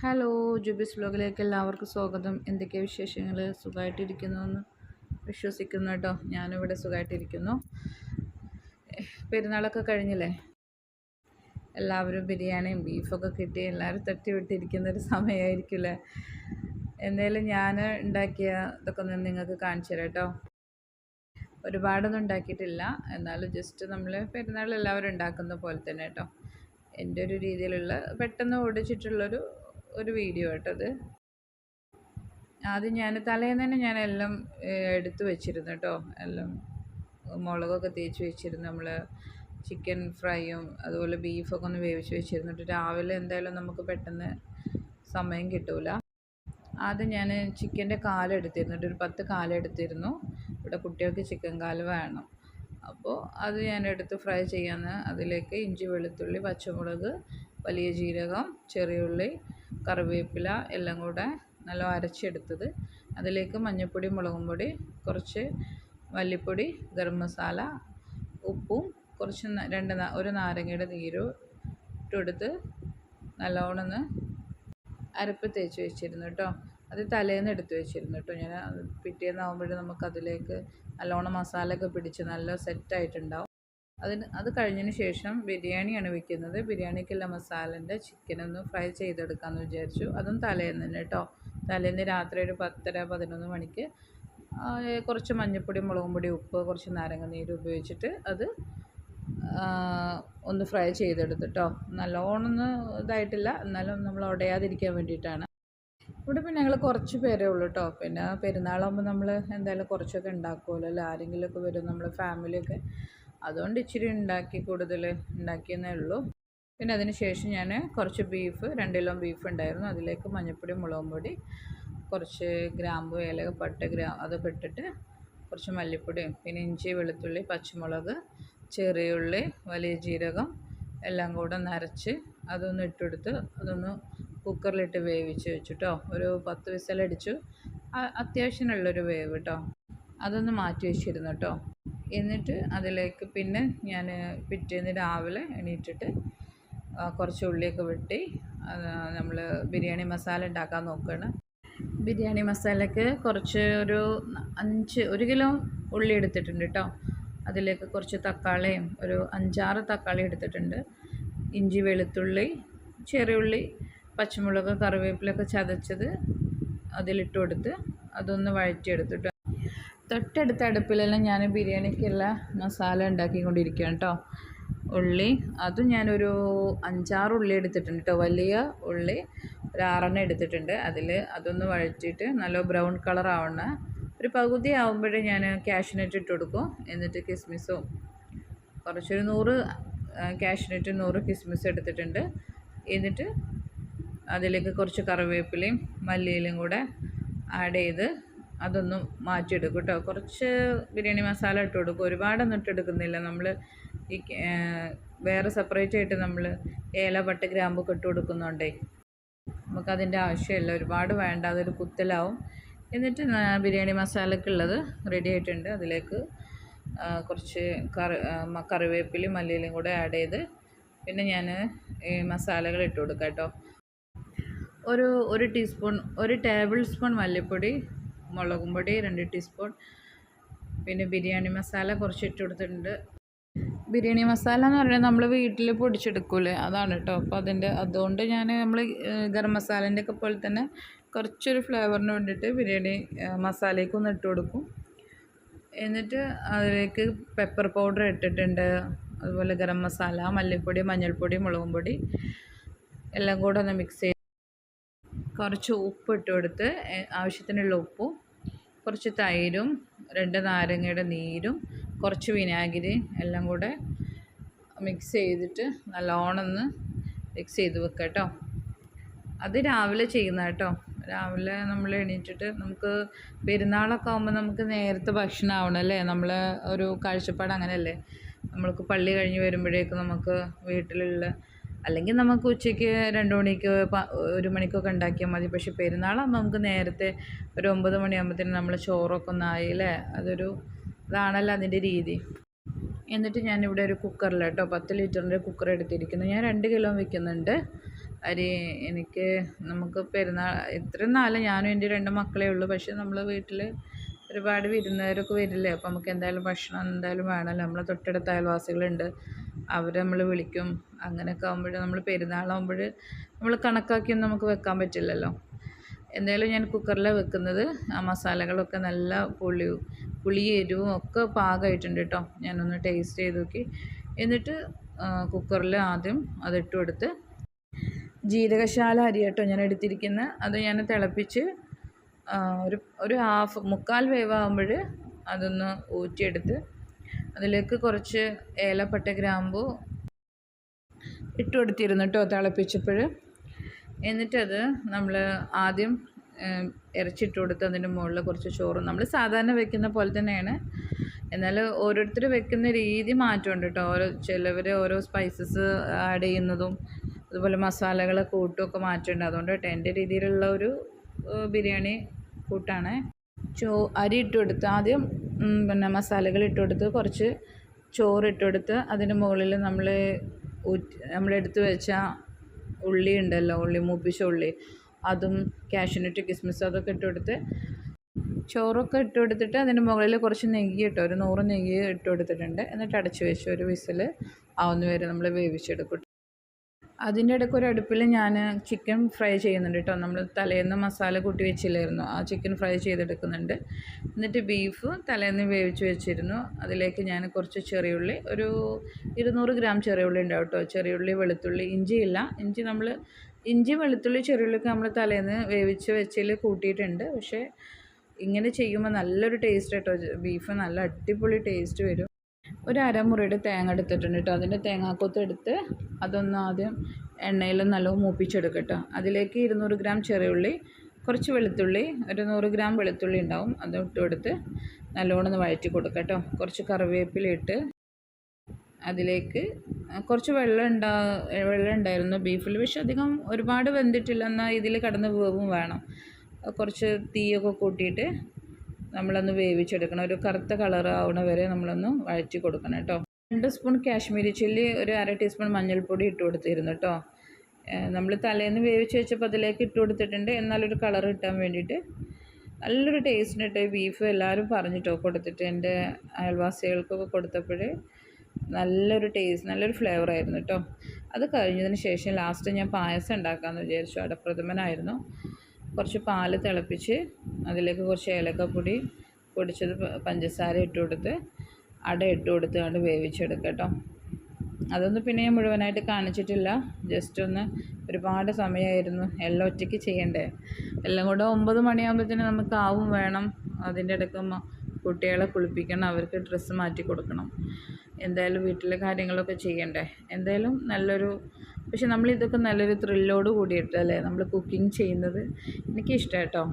Hello, ജുബിസ് വ്ലോഗിലേക്ക് എല്ലാവർക്കും സ്വാഗതം. എന്തൊക്കെയാണ് വിശേഷങ്ങൾ? സുഖമായിട്ടിരിക്കുന്നുവെന്ന് വിശ്വസിക്കുന്നു കേട്ടോ. ഞാനിവിടെ സുഖമായിട്ടിരിക്കുന്നു. പെരുന്നാളൊക്കെ കഴിഞ്ഞില്ലേ? എല്ലാവരും ബിരിയാണിയും ബീഫൊക്കെ കിട്ടി എല്ലാവരും തട്ടി വിട്ടിരിക്കുന്നൊരു സമയമായിരിക്കില്ലേ? എന്തായാലും ഞാൻ ഉണ്ടാക്കിയ ഇതൊക്കെ ഒന്ന് നിങ്ങൾക്ക് കാണിച്ചു തരാം കേട്ടോ. ഒരുപാടൊന്നും ഉണ്ടാക്കിയിട്ടില്ല, എന്നാലും ജസ്റ്റ് നമ്മൾ പെരുന്നാൾ എല്ലാവരും ഉണ്ടാക്കുന്ന പോലെ തന്നെ കേട്ടോ. എൻ്റെ ഒരു രീതിയിലുള്ള പെട്ടെന്ന് ഓടിച്ചിട്ടുള്ളൊരു വീഡിയോ കേട്ടോ അത്. ആദ്യം ഞാൻ തലേന്ന് തന്നെ ഞാൻ എല്ലാം എടുത്തു വെച്ചിരുന്നു കേട്ടോ. എല്ലാം മുളകൊക്കെ തേച്ച് വെച്ചിരുന്നു. നമ്മൾ ചിക്കൻ ഫ്രൈയും അതുപോലെ ബീഫൊക്കെ ഒന്ന് വേവിച്ച് വെച്ചിരുന്നിട്ട് രാവിലെ എന്തായാലും നമുക്ക് പെട്ടെന്ന് സമയം കിട്ടൂല. ആദ്യം ഞാൻ ചിക്കൻ്റെ കാലെടുത്തിരുന്നിട്ട് ഒരു 10 കാലെടുത്തിരുന്നു. ഇവിടെ കുട്ടികൾക്ക് ചിക്കൻ കാല് വേണം. അപ്പോൾ അത് ഞാൻ എടുത്ത് ഫ്രൈ ചെയ്യാമെന്ന് അതിലേക്ക് ഇഞ്ചി വെളുത്തുള്ളി പച്ചമുളക് വലിയ ജീരകം ചെറിയുള്ളി കറിവേപ്പില എല്ലാം കൂടെ നല്ല അരച്ചെടുത്തത്. അതിലേക്ക് മഞ്ഞൾപ്പൊടി മുളകും പൊടി കുറച്ച് മല്ലിപ്പൊടി ഗരം മസാല ഉപ്പും കുറച്ച് ഒരു നാരങ്ങയുടെ നീരും ഇട്ടെടുത്ത് നല്ലോണം ഒന്ന് അരപ്പ് തേച്ച് വെച്ചിരുന്നു കേട്ടോ. അത് തലേന്ന് എടുത്ത് വെച്ചിരുന്നു കേട്ടോ. ഞാൻ പിറ്റേന്നാകുമ്പോഴും നമുക്കതിലേക്ക് നല്ലോണം മസാലയൊക്കെ പിടിച്ച് നല്ല സെറ്റായിട്ടുണ്ടാവും. അത് കഴിഞ്ഞതിന് ശേഷം ബിരിയാണിയാണ് വെക്കുന്നത്. ബിരിയാണിക്കുള്ള മസാലൻ്റെ ചിക്കനൊന്ന് ഫ്രൈ ചെയ്തെടുക്കാമെന്ന് വിചാരിച്ചു. അതും തലേന്ന് തന്നെ കേട്ടോ. തലേന്ന് രാത്രി ഒരു 10:30-11 മണിക്ക് കുറച്ച് മഞ്ഞൾപ്പൊടി മുളകും പൊടി ഉപ്പ് കുറച്ച് നാരങ്ങ നീര് ഉപയോഗിച്ചിട്ട് അത് ഒന്ന് ഫ്രൈ ചെയ്തെടുത്തിട്ടോ. നല്ലോണം ഒന്നും ഇതായിട്ടില്ല, എന്നാലും നമ്മൾ ഉടയാതിരിക്കാൻ വേണ്ടിയിട്ടാണ്. ഇവിടെ പിന്നെ ഞങ്ങൾ കുറച്ച് പേരേ ഉള്ളൂ കേട്ടോ. പിന്നെ പെരുന്നാളാകുമ്പോൾ നമ്മൾ എന്തായാലും കുറച്ചൊക്കെ ഉണ്ടാക്കുമല്ലോ അല്ലേ, ആരെങ്കിലുമൊക്കെ വരും നമ്മൾ ഫാമിലിയൊക്കെ. അതുകൊണ്ട് ഇച്ചിരി കൂടുതൽ ഉണ്ടാക്കിയെന്നേ ഉള്ളൂ. പിന്നെ അതിന് ശേഷം ഞാൻ കുറച്ച് ബീഫ് 2 കിലോ ബീഫ് ഉണ്ടായിരുന്നു. അതിലേക്ക് മഞ്ഞൾപ്പൊടി മുളകും പൊടി കുറച്ച് ഗ്രാമ്പു ഏലക പട്ട അതൊക്കെ ഇട്ടിട്ട് കുറച്ച് മല്ലിപ്പൊടിയും പിന്നെ ഇഞ്ചി വെളുത്തുള്ളി പച്ചമുളക് ചെറിയുള്ളി വലിയ ജീരകം എല്ലാം കൂടെ നരച്ച് അതൊന്ന് ഇട്ടെടുത്ത് അതൊന്ന് കുക്കറിലിട്ട് വേവിച്ച് വെച്ചിട്ടോ. ഒരു 10 വിസലടിച്ചു. അത്യാവശ്യമുള്ളൊരു വേവ് കേട്ടോ. അതൊന്ന് മാറ്റി വെച്ചിരുന്നു കേട്ടോ. എന്നിട്ട് അതിലേക്ക് പിന്നെ ഞാൻ പിറ്റേന്ന് രാവിലെ എണീറ്റിട്ട് കുറച്ച് ഉള്ളിയൊക്കെ വെട്ടി നമ്മൾ ബിരിയാണി മസാല ഉണ്ടാക്കാൻ നോക്കുകയാണ്. ബിരിയാണി മസാലയ്ക്ക് കുറച്ച് ഒരു 1 കിലോ ഉള്ളി എടുത്തിട്ടുണ്ട് കേട്ടോ. അതിലേക്ക് കുറച്ച് തക്കാളിയും ഒരു 5-6 തക്കാളി എടുത്തിട്ടുണ്ട്. ഇഞ്ചി വെളുത്തുള്ളി ചെറിയുള്ളി പച്ചമുളക് കറിവേപ്പിലൊക്കെ ചതച്ചത് അതിലിട്ട് കൊടുത്ത് അതൊന്ന് വഴറ്റിയെടുത്തിട്ട് തൊട്ടടുത്ത അടുപ്പിലെല്ലാം ഞാൻ ബിരിയാണിക്കുള്ള മസാല ഉണ്ടാക്കിക്കൊണ്ടിരിക്കുകയാണ് കേട്ടോ. ഉള്ളി അതും ഞാനൊരു 5-6 ഉള്ളി എടുത്തിട്ടുണ്ട് കേട്ടോ. വലിയ ഉള്ളി ഒരു 6 എടുത്തിട്ടുണ്ട്. അതൊന്ന് വഴറ്റിയിട്ട് നല്ല ബ്രൗൺ കളർ ആവണ ഒരു പകുതി ആകുമ്പോഴേ ഞാൻ കാഷ്യൂനട്ട് ഇട്ട് കൊടുക്കും. എന്നിട്ട് കിസ്മിസും കുറച്ചൊരു 100 കാഷ്യൂനട്ട് 100 കിസ്മിസ് എടുത്തിട്ടുണ്ട്. എന്നിട്ട് അതിലേക്ക് കുറച്ച് കറിവേപ്പിലയും മല്ലിയിലും കൂടെ ആഡ് ചെയ്ത് അതൊന്നും മാറ്റിയെടുക്കും കേട്ടോ. കുറച്ച് ബിരിയാണി മസാല ഇട്ട് കൊടുക്കും, ഒരുപാടൊന്നും ഇട്ടെടുക്കുന്നില്ല. നമ്മൾ ഈ വേറെ സെപ്പറേറ്റ് ആയിട്ട് നമ്മൾ ഏല പട്ട ഗ്രാമ്പൊക്കെ ഇട്ട് കൊടുക്കുന്നുണ്ടേ നമുക്കതിൻ്റെ ആവശ്യമില്ല, ഒരുപാട് വേണ്ട, അതൊരു കുത്തലാവും. എന്നിട്ട് ബിരിയാണി മസാലക്കുള്ളത് റെഡി ആയിട്ടുണ്ട്. അതിലേക്ക് കുറച്ച് കറിവേപ്പിലയും മല്ലിയിലും കൂടെ ആഡ് ചെയ്ത് പിന്നെ ഞാൻ ഈ മസാലകൾ ഇട്ട് കൊടുക്കാം കേട്ടോ. ഒരു ടീസ്പൂൺ 1 ടേബിൾ സ്പൂൺ മല്ലിപ്പൊടി മുളകും പൊടി 2 ടീസ്പൂൺ പിന്നെ ബിരിയാണി മസാല കുറച്ച് ഇട്ട് കൊടുത്തിട്ടുണ്ട്. ബിരിയാണി മസാല എന്ന് പറഞ്ഞാൽ നമ്മൾ വീട്ടിൽ പൊടിച്ചെടുക്കൂലേ, അതാണ് കേട്ടോ. അപ്പോൾ അതുകൊണ്ട് നമ്മൾ ഗരം മസാലേൻ്റെ ഒക്കെ പോലെ തന്നെ കുറച്ചൊരു ഫ്ലേവറിന് വേണ്ടിയിട്ട് ബിരിയാണി മസാലയ്ക്കൊന്ന് ഇട്ട് കൊടുക്കും. എന്നിട്ട് അതിലേക്ക് പെപ്പർ പൗഡർ ഇട്ടിട്ടുണ്ട്, അതുപോലെ ഗരം മസാല മല്ലിപ്പൊടി മഞ്ഞൾപ്പൊടി മുളകും പൊടി എല്ലാം കൂടെ ഒന്ന് മിക്സ് ചെയ്ത് കുറച്ച് ഉപ്പ് ഇട്ട് കൊടുത്ത് ആവശ്യത്തിനുള്ള ഉപ്പും കുറച്ച് തൈരും 2 നാരങ്ങയുടെ നീരും കുറച്ച് വിനാഗിരി എല്ലാം കൂടെ മിക്സ് ചെയ്തിട്ട് നല്ലോണം ഒന്ന് മിക്സ് ചെയ്ത് വെക്കുക കേട്ടോ. അത് രാവിലെ ചെയ്യുന്ന കേട്ടോ. രാവിലെ നമ്മൾ എണീറ്റിട്ട് നമുക്ക് പെരുന്നാളൊക്കെ ആകുമ്പോൾ നമുക്ക് നേരത്തെ ഭക്ഷണം ആവണം അല്ലേ, നമ്മൾ ഒരു കാഴ്ചപ്പാട് അങ്ങനെയല്ലേ. നമ്മൾക്ക് പള്ളി കഴിഞ്ഞ് വരുമ്പോഴേക്കും നമുക്ക് വീട്ടിലുള്ള അല്ലെങ്കിൽ നമുക്ക് ഉച്ചയ്ക്ക് 2 മണിക്ക് 1 മണിക്കൊക്കെ ഉണ്ടാക്കിയാൽ മതി. പക്ഷേ പെരുന്നാളാകുമ്പോൾ നമുക്ക് നേരത്തെ ഒരു 9 മണിയാകുമ്പോഴത്തേനും നമ്മൾ ചോറൊക്കെ ഒന്നായി അല്ലേ, അതാണല്ലോ അതിൻ്റെ രീതി. എന്നിട്ട് ഞാനിവിടെ ഒരു കുക്കറിൽ കേട്ടോ 10 ലിറ്ററിൻ്റെ കുക്കർ എടുത്തിരിക്കുന്നു. ഞാൻ 2 കിലോ വെക്കുന്നുണ്ട്. അരി എനിക്ക് നമുക്ക് പെരുന്നാൾ ഇത്രയും നാളെ ഞാനും എൻ്റെ 2 മക്കളേ ഉള്ളൂ. പക്ഷേ നമ്മൾ വീട്ടിൽ ഒരുപാട് വിരുന്നുകാരൊക്കെ വരില്ലേ, അപ്പോൾ നമുക്ക് എന്തായാലും ഭക്ഷണം എന്തായാലും വേണമല്ലോ. നമ്മളെ തൊട്ടടുത്ത അയൽവാസികളുണ്ട്, അവരെ നമ്മൾ വിളിക്കും. അങ്ങനെയൊക്കെ ആകുമ്പോൾ നമ്മൾ പെരുന്നാളാകുമ്പോൾ നമ്മൾ കണക്കാക്കിയൊന്നും നമുക്ക് വെക്കാൻ പറ്റില്ലല്ലോ. എന്തായാലും ഞാൻ കുക്കറിലാണ് വെക്കുന്നത്. ആ മസാലകളൊക്കെ നല്ല പുളി എരിവും ഒക്കെ പാകമായിട്ടുണ്ട് കേട്ടോ. ഞാനൊന്ന് ടേസ്റ്റ് ചെയ്ത് നോക്കി. എന്നിട്ട് കുക്കറിൽ ആദ്യം അതിട്ട് കൊടുത്ത്, ജീരകശാല അരി കേട്ടോ ഞാൻ എടുത്തിരിക്കുന്നത്. അത് ഞാൻ തിളപ്പിച്ച് ഒരു മുക്കാൽ വേവാകുമ്പോൾ അതൊന്ന് ഊറ്റിയെടുത്ത് അതിലേക്ക് കുറച്ച് ഏലപ്പട്ട ഗ്രാമ്പു ഇട്ട് കൊടുത്തിരുന്നു കേട്ടോ തിളപ്പിച്ചപ്പോൾ. എന്നിട്ടത് നമ്മൾ ആദ്യം ഇറച്ചിട്ട് കൊടുത്ത് അതിൻ്റെ മുകളിൽ കുറച്ച് ചോറ് നമ്മൾ സാധാരണ വെക്കുന്ന പോലെ തന്നെയാണ്. എന്നാൽ ഓരോരുത്തർ വെക്കുന്ന രീതി മാറ്റമുണ്ട് കേട്ടോ. ചിലവർ ഓരോ സ്പൈസസ് ആഡ് ചെയ്യുന്നതും അതുപോലെ മസാലകൾ കൂട്ടുമൊക്കെ മാറ്റമുണ്ട്. അതുകൊണ്ട് കേട്ടോ എൻ്റെ രീതിയിലുള്ള ഒരു ബിരിയാണി കൂട്ടാണ്. അരി ഇട്ട് കൊടുത്ത് ആദ്യം പിന്നെ മസാലകൾ ഇട്ട് കൊടുത്ത് കുറച്ച് ചോറ് ഇട്ട് കൊടുത്ത് അതിന് മുകളിൽ നമ്മളെടുത്ത് വെച്ച ഉള്ളി ഉണ്ടല്ലോ, മൂപ്പിച്ച ഉള്ളി, അതും കാഷ്യൂനട്ട് കിസ്മിസ് അതൊക്കെ ഇട്ട് കൊടുത്ത് ചോറൊക്കെ ഇട്ട് കൊടുത്തിട്ട് അതിന് മുകളിൽ കുറച്ച് നെയ്യ് ഇട്ടോ, ഒരു 100 നെയ്യ് ഇട്ട് കൊടുത്തിട്ടുണ്ട്. എന്നിട്ട് അടച്ച് വെച്ച് ഒരു വിസിൽ ആവുന്ന വരെ നമ്മൾ വേവിച്ചെടുക്കും. അതിൻ്റെ ഇടയ്ക്ക് ഒരു അടുപ്പിൽ ഞാൻ ചിക്കൻ ഫ്രൈ ചെയ്യുന്നുണ്ട് കേട്ടോ. നമ്മൾ തലേന്ന് മസാല കൂട്ടി വെച്ചില്ലായിരുന്നു, ആ ചിക്കൻ ഫ്രൈ ചെയ്തെടുക്കുന്നുണ്ട്. എന്നിട്ട് ബീഫ് തലേന്ന് വേവിച്ച് വെച്ചിരുന്നു. അതിലേക്ക് ഞാൻ കുറച്ച് ചെറിയുള്ളി, ഒരു 200 ഗ്രാം ചെറിയുള്ളി ഉണ്ടാവും കേട്ടോ. ചെറിയുള്ളി, വെളുത്തുള്ളി, ഇഞ്ചിയില്ല. ഇഞ്ചി വെളുത്തുള്ളി ചെറിയുള്ളിയൊക്കെ നമ്മൾ തലേന്ന് വേവിച്ച് വെച്ചതിൽ കൂട്ടിയിട്ടുണ്ട്. പക്ഷേ ഇങ്ങനെ ചെയ്യുമ്പോൾ നല്ലൊരു ടേസ്റ്റ് കേട്ടോ. ബീഫ് നല്ല അടിപൊളി ടേസ്റ്റ് വരും. ഒരു അരമുറിയുടെ തേങ്ങ എടുത്തിട്ടുണ്ട് കേട്ടോ. അതിൻ്റെ തേങ്ങാക്കൊത്ത് എടുത്ത് അതൊന്ന് ആദ്യം എണ്ണയിൽ നല്ലോണം മൂപ്പിച്ചെടുക്കട്ടോ. അതിലേക്ക് 200 ഗ്രാം ചെറിയുള്ളി, കുറച്ച് വെളുത്തുള്ളി, ഒരു 100 ഗ്രാം വെളുത്തുള്ളി ഉണ്ടാവും, അത് ഇട്ട് കൊടുത്ത് നല്ലോണം ഒന്ന് വഴറ്റി കൊടുക്കട്ടോ. കുറച്ച് കറിവേപ്പില ഇട്ട് അതിലേക്ക് കുറച്ച് വെള്ളം ഉണ്ടായിരുന്നു ബീഫിൽ. പക്ഷെ അധികം ഒരുപാട് വെന്തിട്ടില്ല, എന്നാൽ ഇതിൽ കടന്ന് വേവും വേണം. കുറച്ച് തീയൊക്കെ കൂട്ടിയിട്ട് നമ്മളൊന്ന് വേവിച്ചെടുക്കണം. ഒരു കറുത്ത കളർ ആവണ വരെ നമ്മളൊന്ന് വഴറ്റി കൊടുക്കണം കേട്ടോ. 2 സ്പൂൺ കാശ്മീരി ചില്ലി, ഒരു 1/2 ടീസ്പൂൺ മഞ്ഞൾപ്പൊടി ഇട്ട് കൊടുത്തിരുന്നു കേട്ടോ. നമ്മൾ തലേന്ന് വേവിച്ച് വെച്ചപ്പോൾ അതിലേക്ക് ഇട്ട് കൊടുത്തിട്ടുണ്ട്, എന്നാലൊരു കളർ കിട്ടാൻ വേണ്ടിയിട്ട്. നല്ലൊരു ടേസ്റ്റ് കേട്ടോ ഈ ബീഫ്. എല്ലാവരും പറഞ്ഞിട്ടോ കൊടുത്തിട്ട്, എൻ്റെ അയൽവാസികൾക്കൊക്കെ കൊടുത്തപ്പോൾ നല്ലൊരു ടേസ്റ്റ്, നല്ലൊരു ഫ്ലേവറായിരുന്നു കേട്ടോ. അത് കഴിഞ്ഞതിന് ശേഷം ലാസ്റ്റ് ഞാൻ പായസം ഉണ്ടാക്കാമെന്ന് വിചാരിച്ചു. അടപ്രഥമനായിരുന്നു. കുറച്ച് പാല് തിളപ്പിച്ച് അതിലേക്ക് കുറച്ച് ഏലക്കപ്പൊടി പൊടിച്ചത്, പഞ്ചസാര ഇട്ട് കൊടുത്ത് അട ഇട്ട് കൊടുത്ത് കൊണ്ട് വേവിച്ചെടുക്കുക കേട്ടോ. അതൊന്നും പിന്നെ ഞാൻ മുഴുവനായിട്ട് കാണിച്ചിട്ടില്ല, ജസ്റ്റ് ഒന്ന്. ഒരുപാട് സമയമായിരുന്നു, എല്ലാം ഒറ്റയ്ക്ക് ചെയ്യണ്ടേ. എല്ലാം കൂടെ 9 മണിയാകുമ്പോഴത്തേന് നമുക്ക് ആവും വേണം. അതിൻ്റെ ഇടയ്ക്ക് കുട്ടികളെ കുളിപ്പിക്കണം, അവർക്ക് ഡ്രസ്സ് മാറ്റി കൊടുക്കണം. എന്തായാലും വീട്ടിലെ കാര്യങ്ങളൊക്കെ ചെയ്യണ്ടേ. എന്തായാലും പക്ഷെ നമ്മളിതൊക്കെ നല്ലൊരു ത്രില്ലോട് കൂടിയിട്ടല്ലേ നമ്മൾ കുക്കിംഗ് ചെയ്യുന്നത്. എനിക്കിഷ്ടം കേട്ടോ.